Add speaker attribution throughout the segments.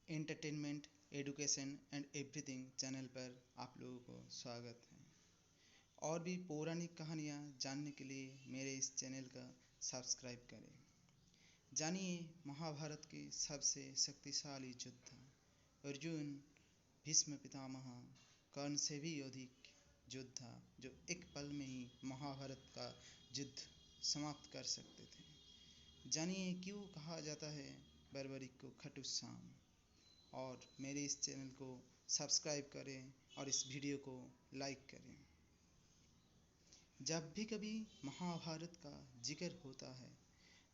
Speaker 1: Entertainment, education and everything channel पर आप लोगों को स्वागत है। और भी पौराणिक कहानियाँ जानने के लिए मेरे इस चैनल का सब्सक्राइब करें। जानिए महाभारत के सबसे शक्तिशाली योद्धा अर्जुन, भीष्म पितामह, कर्ण से भी अधिक योद्धा जो एक पल में ही महाभारत का युद्ध समाप्त कर सकते थे। जानिए क्यों कहा जाता है बर्बरिक को खटुश्याम। और मेरे इस चैनल को सब्सक्राइब करें और इस वीडियो को लाइक करें। जब भी कभी महाभारत का जिक्र होता है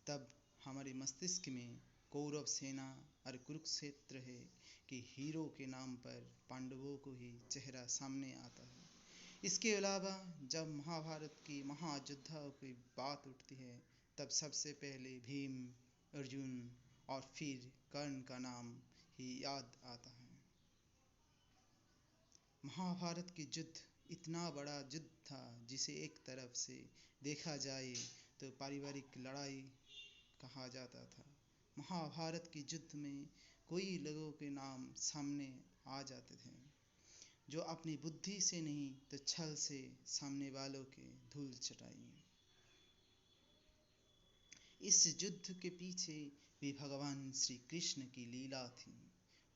Speaker 1: तब हमारे मस्तिष्क में कौरव सेना और कुरुक्षेत्र है कि हीरो के नाम पर पांडवों को ही चेहरा सामने आता है। इसके अलावा जब महाभारत की महायोद्धाओं की बात उठती है तब सबसे पहले भीम, अर्जुन और फिर कर्ण का नाम ही याद आता है। महाभारत की युद्ध इतना बड़ा युद्ध था जिसे एक तरफ से देखा जाए तो पारिवारिक लड़ाई कहा जाता था। महाभारत की युद्ध में कोई लोगों के नाम सामने आ जाते थे जो अपनी बुद्धि से नहीं तो छल से सामने वालों के धूल चटाई। इस युद्ध के पीछे भी भगवान श्री कृष्ण की लीला थी।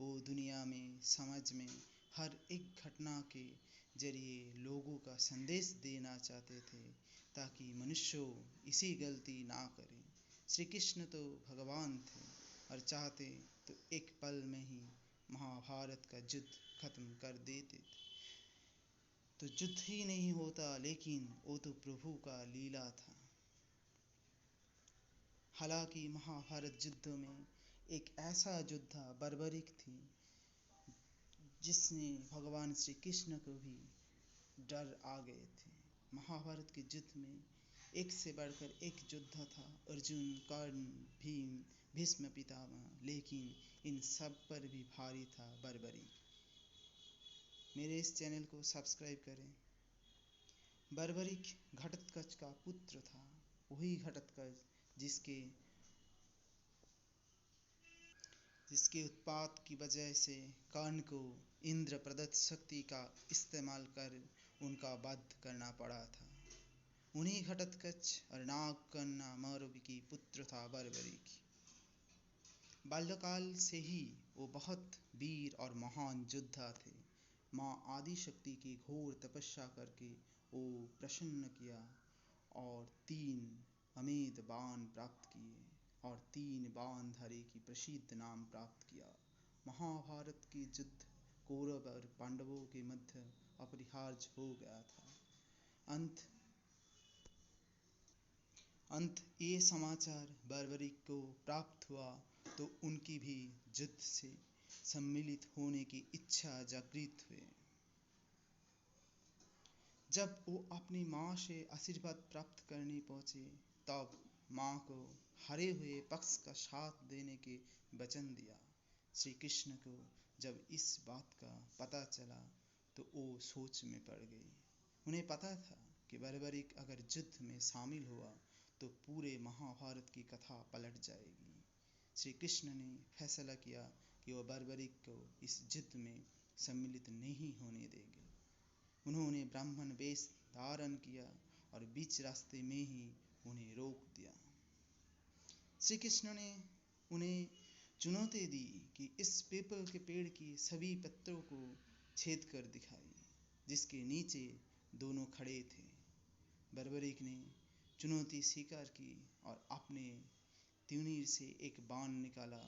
Speaker 1: वो दुनिया में समाज में हर एक घटना के जरिए लोगों का संदेश देना चाहते थे ताकि मनुष्य इसी गलती ना करें। श्री कृष्ण तो भगवान थे और चाहते तो एक पल में ही महाभारत का युद्ध खत्म कर देते थे। तो युद्ध ही नहीं होता, लेकिन वो तो प्रभु का लीला था। हालांकि महाभारत युद्ध में एक ऐसा योद्धा बर्बरिक थी जिसने भगवान श्री कृष्ण को भी डर आ गए थे। महाभारत के युद्ध में एक से बढ़कर एक योद्धा था, अर्जुन, कर्ण, भीम, भीष्म पितामह, लेकिन इन सब पर भी भारी था बर्बरिक। मेरे इस चैनल को सब्सक्राइब करें। बर्बरिक घटोत्कच का पुत्र था, वही घटोत्कच जिसके उत्पात की वजह से कर्ण को इंद्र प्रदत्त शक्ति का इस्तेमाल कर उनका वध करना पड़ा था। उन्हीं घटोत्कच और नागकन्या मौरवी की पुत्र था बर्बरिक। बाल्यकाल से ही वो बहुत वीर और महान योद्धा थे। माँ आदि शक्ति की घोर तपस्या करके वो प्रसन्न किया और 3 अमेध बाण प्राप्त किए और 3 बाणधारी की प्रसिद्ध नाम प्राप्त किया। महाभारत की युद्ध कौरव और पांडवों के मध्य अपरिहार्य हो गया था। अंत ये समाचार बर्बरिक को प्राप्त हुआ तो उनकी भी युद्ध से सम्मिलित होने की इच्छा जागृत हुई। जब वो अपनी माँ से आशीर्वाद प्राप्त करने पहुँचे तब माँ को हारे हुए पक्ष का साथ देने के वचन दिया। श्री कृष्ण को जब इस बात का पता चला तो वो सोच में पड़ गई। उन्हें पता था कि बर्बरिक अगर युद्ध में शामिल हुआ तो पूरे महाभारत की कथा पलट जाएगी। श्री कृष्ण ने फैसला किया कि वह बर्बरिक को इस युद्ध में सम्मिलित नहीं होने देंगे। उन्होंने ब्राह्मण वेश धारण किया और बीच रास्ते में ही उन्हें रोक दिया। श्री कृष्ण ने उन्हें चुनौती दी कि इस पीपल के पेड़ की सभी पत्तों को छेद कर दिखाई जिसके नीचे दोनों खड़े थे। बर्बरिक ने चुनौती स्वीकार की और अपने त्रिनेत्र से एक बाण निकाला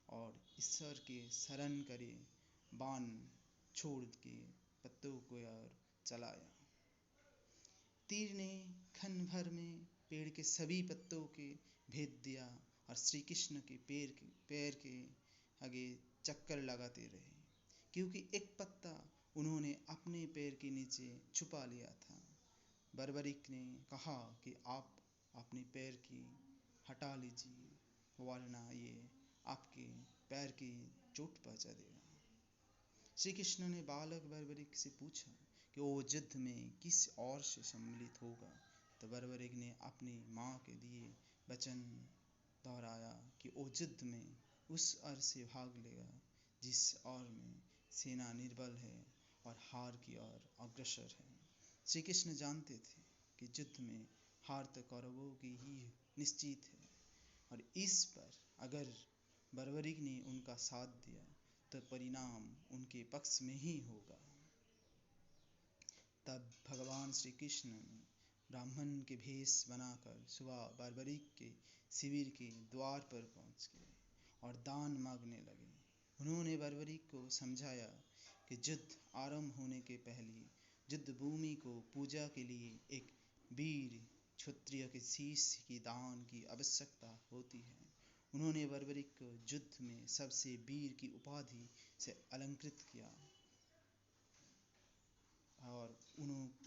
Speaker 1: और ईश्वर के शरण करे बाण छोड़ के पत्तों को ओर चलाया। तीर ने क्षण भर में पेड़ के सभी पत्तों के भेद दिया और श्री कृष्ण के पैर के आगे चक्कर लगाते रहे, क्योंकि एक पत्ता उन्होंने अपने पैर के नीचे छुपा लिया था। बर्बरिक ने कहा कि आप अपने पैर की हटा लीजिए, वरना ये आपके पैर की चोट पहुंचा देगा। श्री कृष्ण ने बालक बर्बरिक से पूछा कि वो युद्ध में किस और से सम्मिलित होगा, तो बर्बरिक ने अपनी माँ के दिए वचन दोहराया कि वो युद्ध में उस ओर से भाग लेगा जिस ओर में सेना निर्बल है और हार की ओर अग्रसर है। श्री कृष्ण जानते थे कि युद्ध में हार तो कौरवों की ही निश्चित है और इस पर अगर बर्बरीक ने उनका साथ दिया तो परिणाम उनके पक्ष में ही होगा। तब भगवान श्री कृष्ण ने ब्राह्मण के भेष बनाकर सुबह बर्बरीक के शिविर के द्वार पर पहुँच गए और दान मांगने लगे। उन्होंने बर्बरीक को समझाया कि युद्ध आरंभ होने के पहले युद्ध भूमि को पूजा के लिए एक वीर क्षत्रिय के शीश की दान की आवश्यकता होती है। उन्होंने बर्बरीक को युद्ध में सबसे वीर की उपाधि से अलंकृत किया और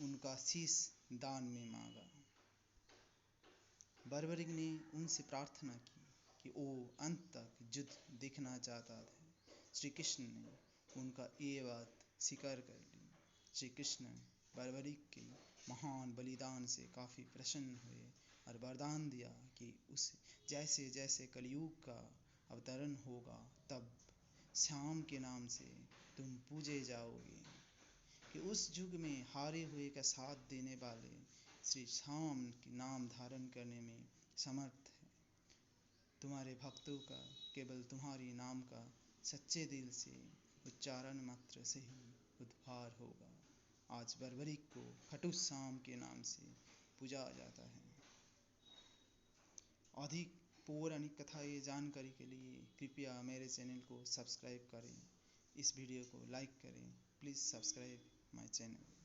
Speaker 1: उनका शीश दान में मांगा। बर्बरीक ने उनसे प्रार्थना की कि वो अंत तक युद्ध देखना चाहता था। श्री कृष्ण ने उनका ये बात स्वीकार कर ली। श्री कृष्ण बर्बरीक के महान बलिदान से काफ़ी प्रसन्न हुए और वरदान दिया कि उस जैसे जैसे कलयुग का अवतरण होगा तब श्याम के नाम से तुम पूजे जाओगे, कि उस युग में हारे हुए का साथ देने वाले श्री श्याम के नाम धारण करने में समर्थ है। तुम्हारे भक्तों का केवल तुम्हारी नाम का सच्चे दिल से उच्चारण मात्र से ही उद्धार होगा। आज बर्बरीक को खटुश्याम के नाम से पूजा जाता है। अधिक पौराणिक कथाएँ जानकारी के लिए कृपया मेरे चैनल को सब्सक्राइब करें। इस वीडियो को लाइक करें। Please subscribe my channel.